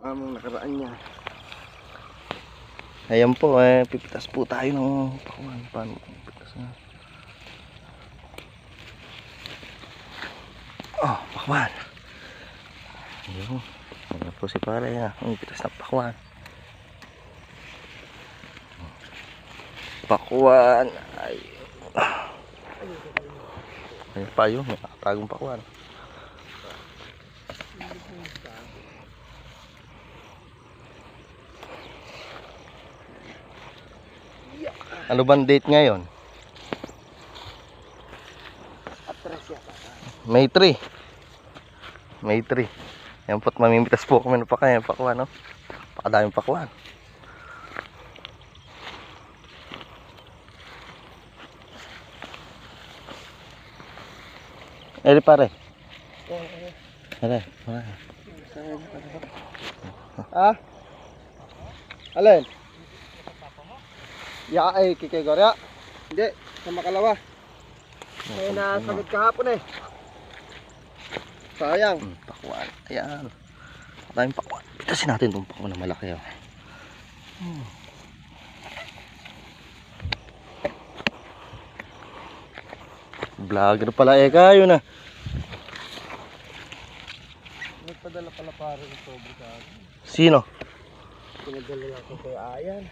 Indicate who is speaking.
Speaker 1: among nakaraan niya.
Speaker 2: Ayan po, pipitas po tayo ng pakwan. Paano pipitas na? Oh, pakwan. Ayun. Ayan po si pare na. Pipitas ng pakwan. Pakwan. Ay. Ayun pa yun. May nakatagong pakwan. Ano bang date ngayon? May 3. May 3. Yan po't mamimitas po kami ng pakwan, no? Pakadaming pakwan. Eri pare. Eri, pare.
Speaker 1: Ah? Alin? Ya ay kikay gorya. Hindi, sa makalawa. May nasamid kahapon eh. Sayang.
Speaker 2: Pakwan. Ayan. Pakadaming pakwan. Pitasin natin itong pakwan na malaki. Oh. Vlogger pala kayo na.
Speaker 1: Nagpadala pala pare ng sobre sa akin.
Speaker 2: Sino?
Speaker 1: Pinadala lang ko kay Ayan.